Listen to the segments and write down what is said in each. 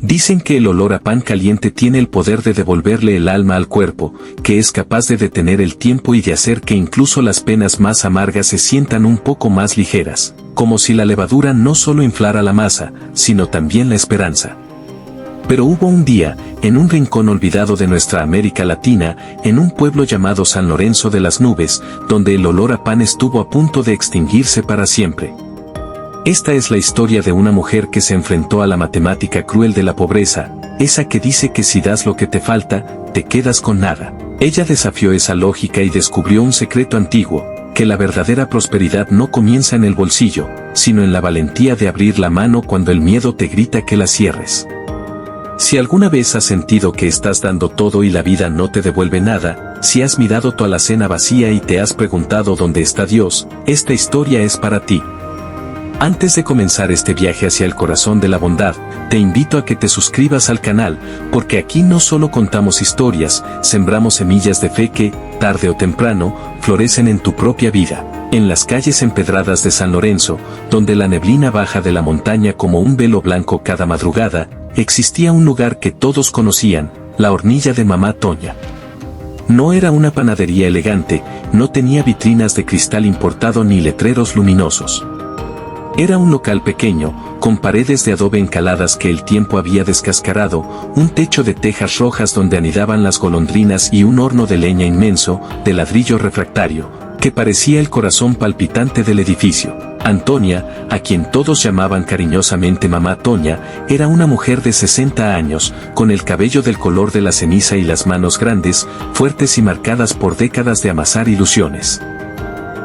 Dicen que el olor a pan caliente tiene el poder de devolverle el alma al cuerpo, que es capaz de detener el tiempo y de hacer que incluso las penas más amargas se sientan un poco más ligeras, como si la levadura no solo inflara la masa, sino también la esperanza. Pero hubo un día, en un rincón olvidado de nuestra América Latina, en un pueblo llamado San Lorenzo de las Nubes, donde el olor a pan estuvo a punto de extinguirse para siempre. Esta es la historia de una mujer que se enfrentó a la matemática cruel de la pobreza, esa que dice que si das lo que te falta, te quedas con nada. Ella desafió esa lógica y descubrió un secreto antiguo, que la verdadera prosperidad no comienza en el bolsillo, sino en la valentía de abrir la mano cuando el miedo te grita que la cierres. Si alguna vez has sentido que estás dando todo y la vida no te devuelve nada, si has mirado tu alacena vacía y te has preguntado dónde está Dios, esta historia es para ti. Antes de comenzar este viaje hacia el corazón de la bondad, te invito a que te suscribas al canal, porque aquí no solo contamos historias, sembramos semillas de fe que, tarde o temprano, florecen en tu propia vida. En las calles empedradas de San Lorenzo, donde la neblina baja de la montaña como un velo blanco cada madrugada, existía un lugar que todos conocían, la hornilla de Mamá Toña. No era una panadería elegante, no tenía vitrinas de cristal importado ni letreros luminosos. Era un local pequeño, con paredes de adobe encaladas que el tiempo había descascarado, un techo de tejas rojas donde anidaban las golondrinas y un horno de leña inmenso, de ladrillo refractario, que parecía el corazón palpitante del edificio. Antonia, a quien todos llamaban cariñosamente Mamá Toña, era una mujer de 60 años, con el cabello del color de la ceniza y las manos grandes, fuertes y marcadas por décadas de amasar ilusiones.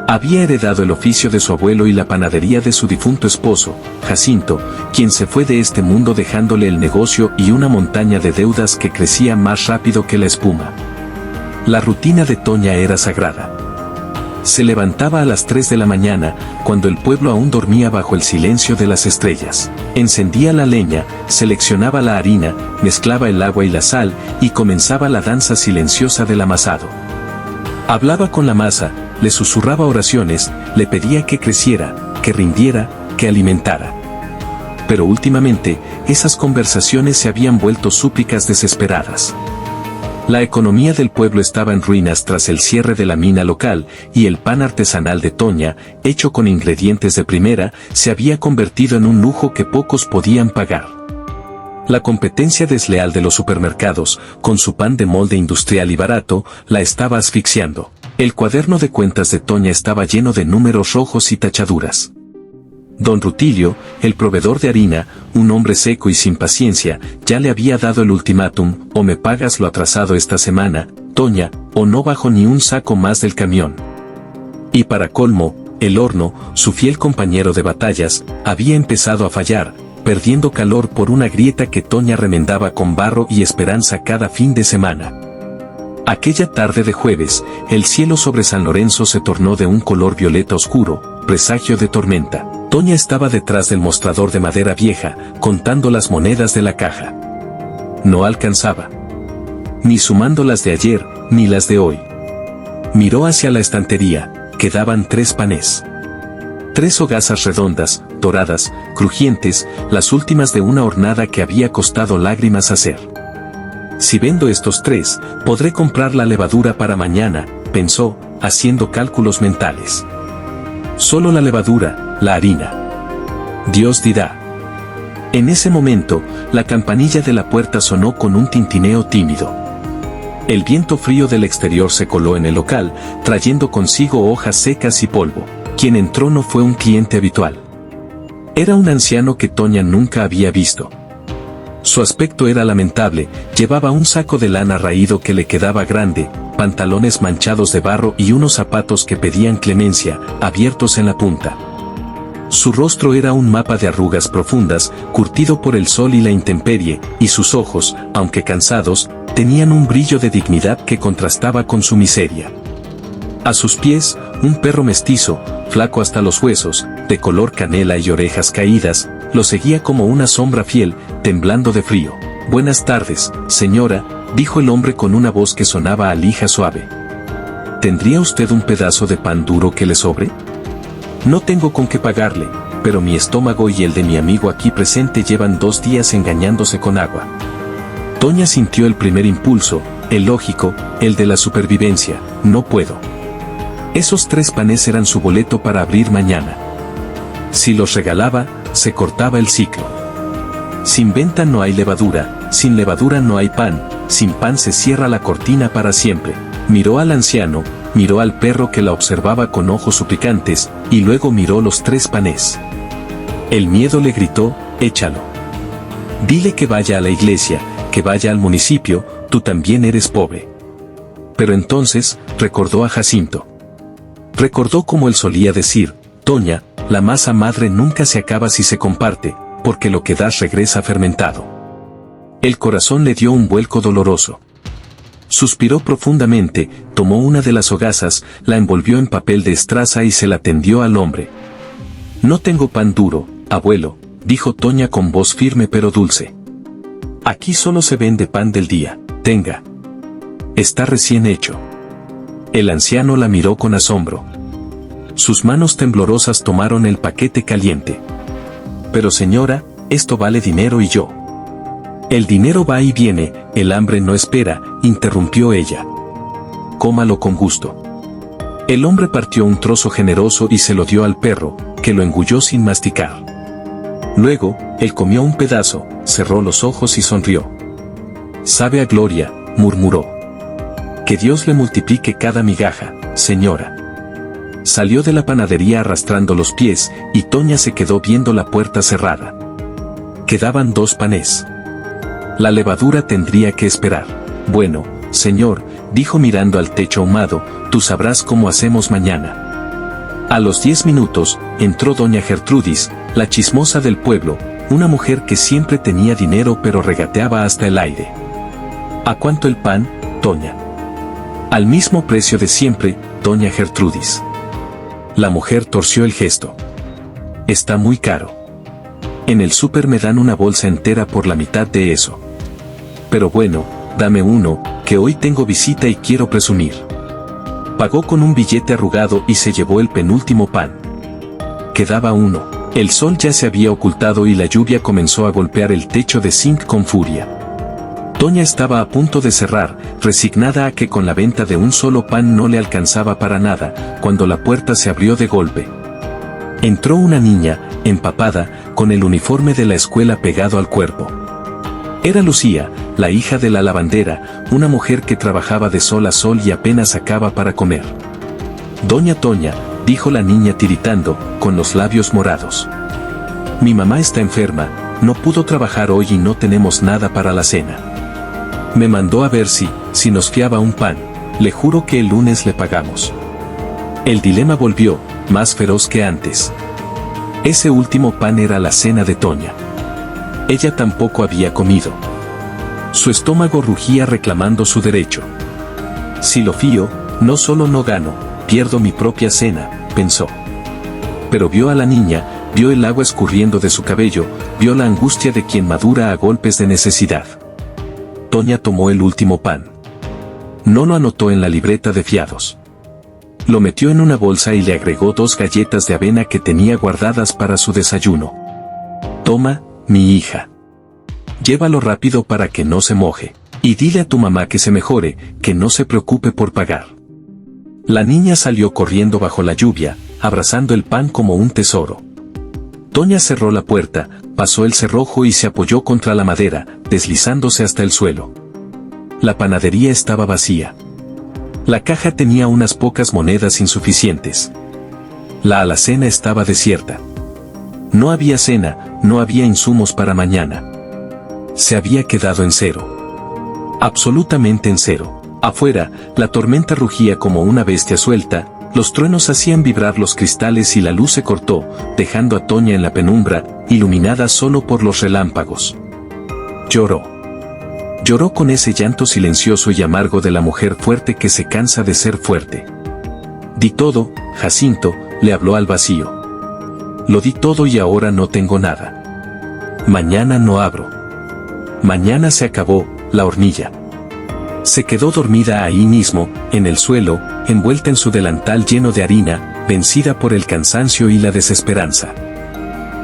Había heredado el oficio de su abuelo y la panadería de su difunto esposo, Jacinto, quien se fue de este mundo dejándole el negocio y una montaña de deudas que crecía más rápido que la espuma. La rutina de Toña era sagrada. Se levantaba a las 3 de la mañana, cuando el pueblo aún dormía bajo el silencio de las estrellas. Encendía la leña, seleccionaba la harina, mezclaba el agua y la sal, y comenzaba la danza silenciosa del amasado. Hablaba con la masa, le susurraba oraciones, le pedía que creciera, que rindiera, que alimentara. Pero últimamente, esas conversaciones se habían vuelto súplicas desesperadas. La economía del pueblo estaba en ruinas tras el cierre de la mina local, y el pan artesanal de Toña, hecho con ingredientes de primera, se había convertido en un lujo que pocos podían pagar. La competencia desleal de los supermercados, con su pan de molde industrial y barato, la estaba asfixiando. El cuaderno de cuentas de Toña estaba lleno de números rojos y tachaduras. Don Rutilio, el proveedor de harina, un hombre seco y sin paciencia, ya le había dado el ultimátum: o me pagas lo atrasado esta semana, Toña, o no bajo ni un saco más del camión. Y para colmo, el horno, su fiel compañero de batallas, había empezado a fallar, perdiendo calor por una grieta que Toña remendaba con barro y esperanza cada fin de semana. Aquella tarde de jueves, el cielo sobre San Lorenzo se tornó de un color violeta oscuro, presagio de tormenta. Toña estaba detrás del mostrador de madera vieja, contando las monedas de la caja. No alcanzaba. Ni sumando las de ayer, ni las de hoy. Miró hacia la estantería, quedaban 3 panés. 3 hogazas redondas, doradas, crujientes, las últimas de una hornada que había costado lágrimas hacer. Si vendo estos 3, podré comprar la levadura para mañana, pensó, haciendo cálculos mentales. Solo la levadura, la harina. Dios dirá. En ese momento, la campanilla de la puerta sonó con un tintineo tímido. El viento frío del exterior se coló en el local, trayendo consigo hojas secas y polvo. Quien entró no fue un cliente habitual. Era un anciano que Toña nunca había visto. Su aspecto era lamentable, llevaba un saco de lana raído que le quedaba grande, pantalones manchados de barro y unos zapatos que pedían clemencia, abiertos en la punta. Su rostro era un mapa de arrugas profundas, curtido por el sol y la intemperie, y sus ojos, aunque cansados, tenían un brillo de dignidad que contrastaba con su miseria. A sus pies, un perro mestizo, flaco hasta los huesos, de color canela y orejas caídas, lo seguía como una sombra fiel, temblando de frío. «Buenas tardes, señora», dijo el hombre con una voz que sonaba a lija suave. «¿Tendría usted un pedazo de pan duro que le sobre?» «No tengo con qué pagarle», pero mi estómago y el de mi amigo aquí presente llevan 2 días engañándose con agua. Toña sintió el primer impulso, el lógico, el de la supervivencia. No puedo. Esos 3 panes eran su boleto para abrir mañana. Si los regalaba, se cortaba el ciclo. Sin venta no hay levadura, sin levadura no hay pan, sin pan se cierra la cortina para siempre. Miró al anciano, miró al perro que la observaba con ojos suplicantes, y luego miró los 3 panes. El miedo le gritó, échalo. Dile que vaya a la iglesia, que vaya al municipio, tú también eres pobre. Pero entonces, recordó a Jacinto. Recordó como él solía decir, Toña, la masa madre nunca se acaba si se comparte, porque lo que das regresa fermentado. El corazón le dio un vuelco doloroso. Suspiró profundamente, tomó una de las hogazas, la envolvió en papel de estraza y se la tendió al hombre. No tengo pan duro, abuelo, dijo Toña con voz firme pero dulce. Aquí solo se vende pan del día, tenga. Está recién hecho. El anciano la miró con asombro. Sus manos temblorosas tomaron el paquete caliente. Pero señora, esto vale dinero y yo. El dinero va y viene, el hambre no espera, interrumpió ella. Cómalo con gusto. El hombre partió un trozo generoso y se lo dio al perro, que lo engulló sin masticar. Luego, él comió un pedazo, cerró los ojos y sonrió. Sabe a gloria, murmuró. Que Dios le multiplique cada migaja, señora. Salió de la panadería arrastrando los pies, y Toña se quedó viendo la puerta cerrada. Quedaban 2 panes. La levadura tendría que esperar. Bueno, señor, dijo mirando al techo ahumado, tú sabrás cómo hacemos mañana. A los 10 minutos, entró doña Gertrudis, la chismosa del pueblo, una mujer que siempre tenía dinero pero regateaba hasta el aire. ¿A cuánto el pan, Toña? Al mismo precio de siempre, doña Gertrudis. La mujer torció el gesto. Está muy caro. En el súper me dan una bolsa entera por la mitad de eso. Pero bueno, dame uno, que hoy tengo visita y quiero presumir. Pagó con un billete arrugado y se llevó el penúltimo pan. Quedaba uno. El sol ya se había ocultado y la lluvia comenzó a golpear el techo de zinc con furia. Toña estaba a punto de cerrar, resignada a que con la venta de un solo pan no le alcanzaba para nada, cuando la puerta se abrió de golpe. Entró una niña, empapada, con el uniforme de la escuela pegado al cuerpo. Era Lucía, la hija de la lavandera, una mujer que trabajaba de sol a sol y apenas sacaba para comer. Doña Toña, dijo la niña tiritando, con los labios morados. Mi mamá está enferma, no pudo trabajar hoy y no tenemos nada para la cena. Me mandó a ver si nos fiaba un pan, le juro que el lunes le pagamos. El dilema volvió, más feroz que antes. Ese último pan era la cena de Toña. Ella tampoco había comido. Su estómago rugía reclamando su derecho. Si lo fío, no solo no gano, pierdo mi propia cena, pensó. Pero vio a la niña, vio el agua escurriendo de su cabello, vio la angustia de quien madura a golpes de necesidad. Toña tomó el último pan. No lo anotó en la libreta de fiados. Lo metió en una bolsa y le agregó 2 galletas de avena que tenía guardadas para su desayuno. Toma, mi hija. Llévalo rápido para que no se moje. Y dile a tu mamá que se mejore, que no se preocupe por pagar. La niña salió corriendo bajo la lluvia, abrazando el pan como un tesoro. Toña cerró la puerta, pasó el cerrojo y se apoyó contra la madera, deslizándose hasta el suelo. La panadería estaba vacía. La caja tenía unas pocas monedas insuficientes. La alacena estaba desierta. No había cena, no había insumos para mañana. Se había quedado en cero. Absolutamente en cero. Afuera, la tormenta rugía como una bestia suelta, los truenos hacían vibrar los cristales y la luz se cortó, dejando a Toña en la penumbra, iluminada solo por los relámpagos. Lloró. Lloró con ese llanto silencioso y amargo de la mujer fuerte que se cansa de ser fuerte. Di todo, Jacinto, le habló al vacío. Lo di todo y ahora no tengo nada. Mañana no abro. Mañana se acabó, la hornilla. Se quedó dormida ahí mismo, en el suelo, envuelta en su delantal lleno de harina, vencida por el cansancio y la desesperanza.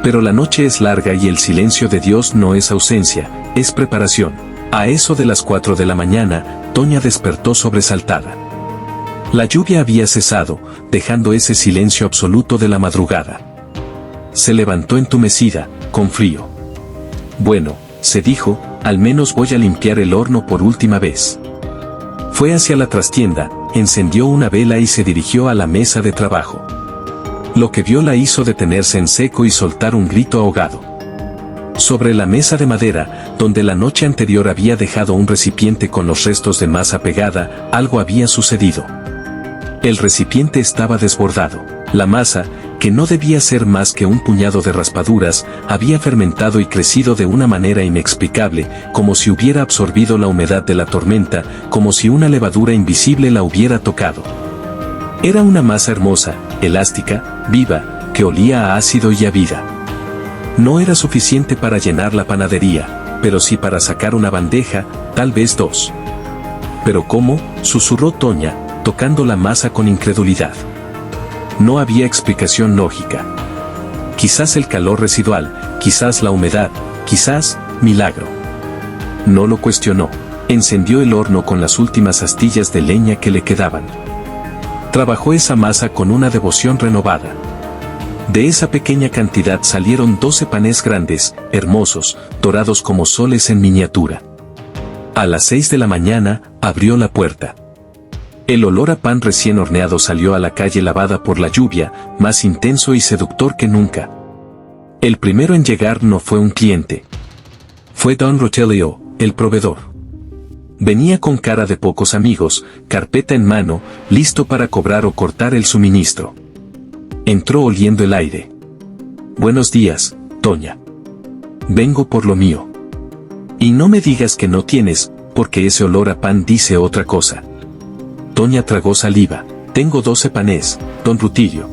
Pero la noche es larga y el silencio de Dios no es ausencia, es preparación. A eso de las 4 de la mañana, Toña despertó sobresaltada. La lluvia había cesado, dejando ese silencio absoluto de la madrugada. Se levantó entumecida, con frío. Bueno, se dijo, al menos voy a limpiar el horno por última vez. Fue hacia la trastienda, encendió una vela y se dirigió a la mesa de trabajo. Lo que vio la hizo detenerse en seco y soltar un grito ahogado. Sobre la mesa de madera, donde la noche anterior había dejado un recipiente con los restos de masa pegada, algo había sucedido. El recipiente estaba desbordado. La masa, que no debía ser más que un puñado de raspaduras, había fermentado y crecido de una manera inexplicable, como si hubiera absorbido la humedad de la tormenta, como si una levadura invisible la hubiera tocado. Era una masa hermosa, elástica, viva, que olía a ácido y a vida. No era suficiente para llenar la panadería, pero sí para sacar una bandeja, tal vez 2. ¿Pero cómo?, susurró Toña, tocando la masa con incredulidad. No había explicación lógica. Quizás el calor residual, quizás la humedad, quizás, milagro. No lo cuestionó. Encendió el horno con las últimas astillas de leña que le quedaban. Trabajó esa masa con una devoción renovada. De esa pequeña cantidad salieron 12 panes grandes, hermosos, dorados como soles en miniatura. A las 6 de la mañana, abrió la puerta. El olor a pan recién horneado salió a la calle lavada por la lluvia, más intenso y seductor que nunca. El primero en llegar no fue un cliente. Fue Don Rogelio, el proveedor. Venía con cara de pocos amigos, carpeta en mano, listo para cobrar o cortar el suministro. Entró oliendo el aire. Buenos días, Toña. Vengo por lo mío. Y no me digas que no tienes, porque ese olor a pan dice otra cosa. Toña tragó saliva. Tengo 12 panes, don Rutilio.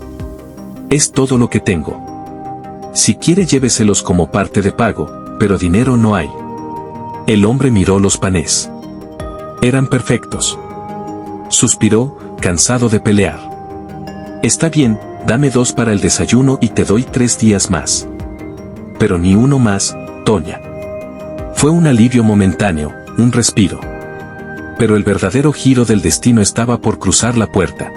Es todo lo que tengo. Si quiere lléveselos como parte de pago, pero dinero no hay. El hombre miró los panes. Eran perfectos. Suspiró, cansado de pelear. Está bien, dame 2 para el desayuno y te doy 3 días más. Pero ni uno más, Toña. Fue un alivio momentáneo, un respiro. Pero el verdadero giro del destino estaba por cruzar la puerta.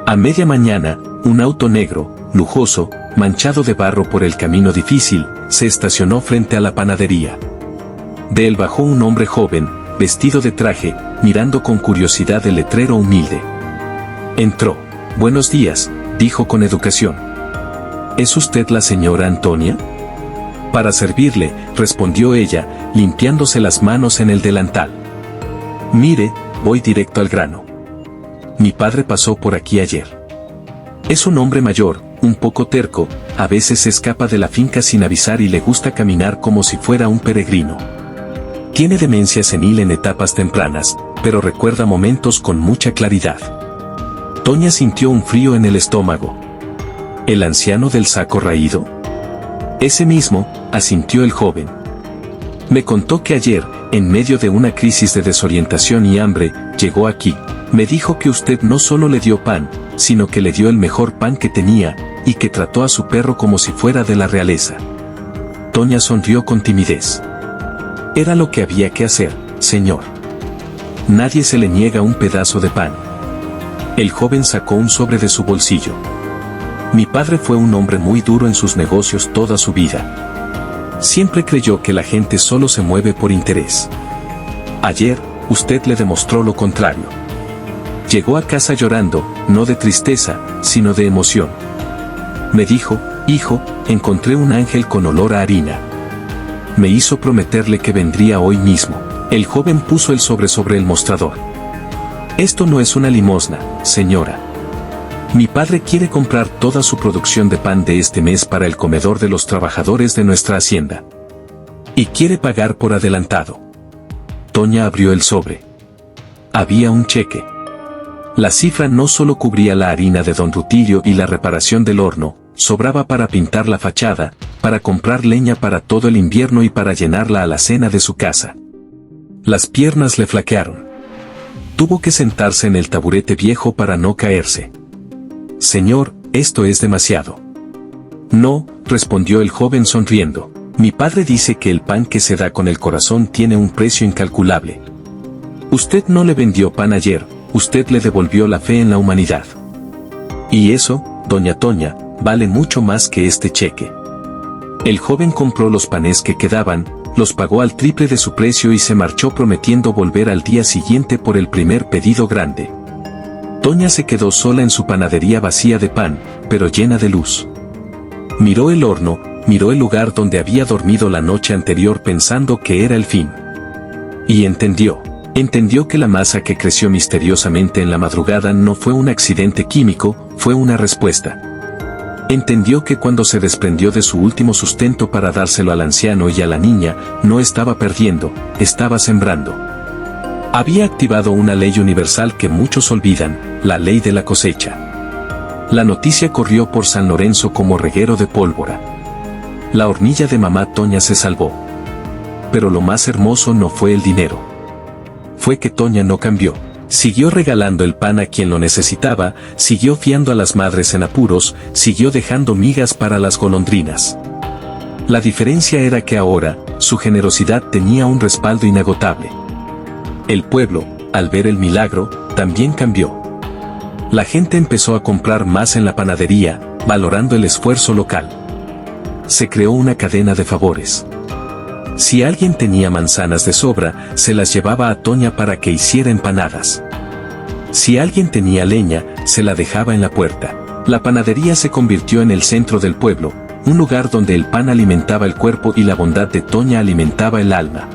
A media mañana, un auto negro, lujoso, manchado de barro por el camino difícil, se estacionó frente a la panadería. De él bajó un hombre joven, vestido de traje, mirando con curiosidad el letrero humilde. Entró. Buenos días, dijo con educación. ¿Es usted la señora Antonia? Para servirle, respondió ella, limpiándose las manos en el delantal. Mire, voy directo al grano. Mi padre pasó por aquí ayer. Es un hombre mayor, un poco terco, a veces se escapa de la finca sin avisar y le gusta caminar como si fuera un peregrino. Tiene demencia senil en etapas tempranas, pero recuerda momentos con mucha claridad. Toña sintió un frío en el estómago. ¿El anciano del saco raído? Ese mismo, asintió el joven. Me contó que ayer, en medio de una crisis de desorientación y hambre, llegó aquí. Me dijo que usted no solo le dio pan, sino que le dio el mejor pan que tenía, y que trató a su perro como si fuera de la realeza. Toña sonrió con timidez. Era lo que había que hacer, señor. Nadie se le niega un pedazo de pan. El joven sacó un sobre de su bolsillo. Mi padre fue un hombre muy duro en sus negocios toda su vida. Siempre creyó que la gente solo se mueve por interés. Ayer, usted le demostró lo contrario. Llegó a casa llorando, no de tristeza, sino de emoción. Me dijo, hijo, encontré un ángel con olor a harina. Me hizo prometerle que vendría hoy mismo. El joven puso el sobre el mostrador. Esto no es una limosna, señora. Mi padre quiere comprar toda su producción de pan de este mes para el comedor de los trabajadores de nuestra hacienda. Y quiere pagar por adelantado. Toña abrió el sobre. Había un cheque. La cifra no solo cubría la harina de don Rutilio y la reparación del horno, sobraba para pintar la fachada, para comprar leña para todo el invierno y para llenar la alacena de su casa. Las piernas le flaquearon. Tuvo que sentarse en el taburete viejo para no caerse. Señor, esto es demasiado. No, respondió el joven sonriendo. Mi padre dice que el pan que se da con el corazón tiene un precio incalculable. Usted no le vendió pan ayer, usted le devolvió la fe en la humanidad. Y eso, doña Toña, vale mucho más que este cheque. El joven compró los panes que quedaban, los pagó al triple de su precio y se marchó prometiendo volver al día siguiente por el primer pedido grande. Toña se quedó sola en su panadería vacía de pan, pero llena de luz. Miró el horno, miró el lugar donde había dormido la noche anterior pensando que era el fin. Y entendió que la masa que creció misteriosamente en la madrugada no fue un accidente químico, fue una respuesta. Entendió que cuando se desprendió de su último sustento para dárselo al anciano y a la niña, no estaba perdiendo, estaba sembrando. Había activado una ley universal que muchos olvidan, la ley de la cosecha. La noticia corrió por San Lorenzo como reguero de pólvora. La hornilla de mamá Toña se salvó. Pero lo más hermoso no fue el dinero. Fue que Toña no cambió. Siguió regalando el pan a quien lo necesitaba, siguió fiando a las madres en apuros, siguió dejando migas para las golondrinas. La diferencia era que ahora, su generosidad tenía un respaldo inagotable. El pueblo, al ver el milagro, también cambió. La gente empezó a comprar más en la panadería, valorando el esfuerzo local. Se creó una cadena de favores. Si alguien tenía manzanas de sobra, se las llevaba a Toña para que hiciera empanadas. Si alguien tenía leña, se la dejaba en la puerta. La panadería se convirtió en el centro del pueblo, un lugar donde el pan alimentaba el cuerpo y la bondad de Toña alimentaba el alma.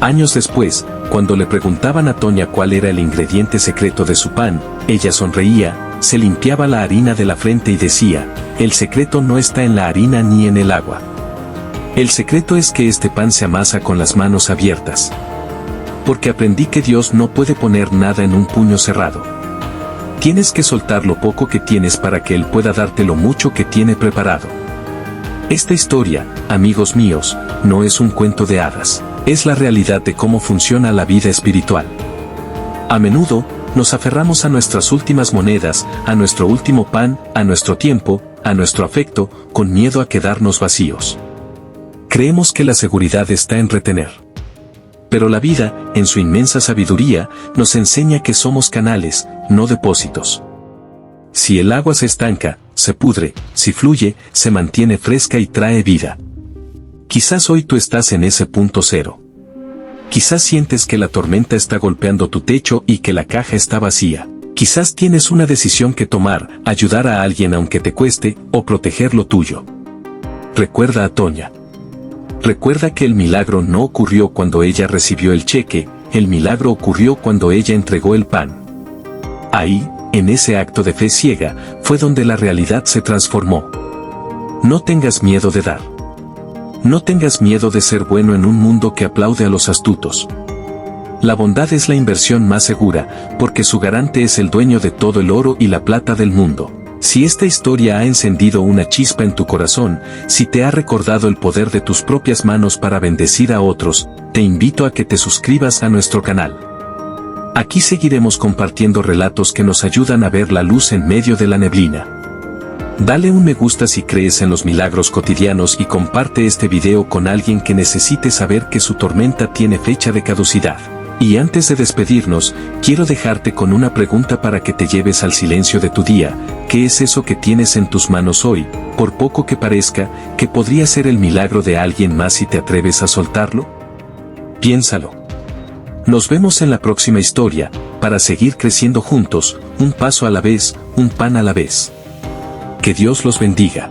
Años después, cuando le preguntaban a Toña cuál era el ingrediente secreto de su pan, ella sonreía, se limpiaba la harina de la frente y decía, el secreto no está en la harina ni en el agua. El secreto es que este pan se amasa con las manos abiertas. Porque aprendí que Dios no puede poner nada en un puño cerrado. Tienes que soltar lo poco que tienes para que Él pueda darte lo mucho que tiene preparado. Esta historia, amigos míos, no es un cuento de hadas, es la realidad de cómo funciona la vida espiritual. A menudo, nos aferramos a nuestras últimas monedas, a nuestro último pan, a nuestro tiempo, a nuestro afecto, con miedo a quedarnos vacíos. Creemos que la seguridad está en retener. Pero la vida, en su inmensa sabiduría, nos enseña que somos canales, no depósitos. Si el agua se estanca, se pudre, si fluye, se mantiene fresca y trae vida. Quizás hoy tú estás en ese punto cero. Quizás sientes que la tormenta está golpeando tu techo y que la caja está vacía. Quizás tienes una decisión que tomar, ayudar a alguien aunque te cueste, o proteger lo tuyo. Recuerda a Toña. Recuerda que el milagro no ocurrió cuando ella recibió el cheque, el milagro ocurrió cuando ella entregó el pan. Ahí, en ese acto de fe ciega, fue donde la realidad se transformó. No tengas miedo de dar. No tengas miedo de ser bueno en un mundo que aplaude a los astutos. La bondad es la inversión más segura, porque su garante es el dueño de todo el oro y la plata del mundo. Si esta historia ha encendido una chispa en tu corazón, si te ha recordado el poder de tus propias manos para bendecir a otros, te invito a que te suscribas a nuestro canal. Aquí seguiremos compartiendo relatos que nos ayudan a ver la luz en medio de la neblina. Dale un me gusta si crees en los milagros cotidianos y comparte este video con alguien que necesite saber que su tormenta tiene fecha de caducidad. Y antes de despedirnos, quiero dejarte con una pregunta para que te lleves al silencio de tu día. ¿Qué es eso que tienes en tus manos hoy, por poco que parezca, que podría ser el milagro de alguien más si te atreves a soltarlo? Piénsalo. Nos vemos en la próxima historia, para seguir creciendo juntos, un paso a la vez, un pan a la vez. Que Dios los bendiga.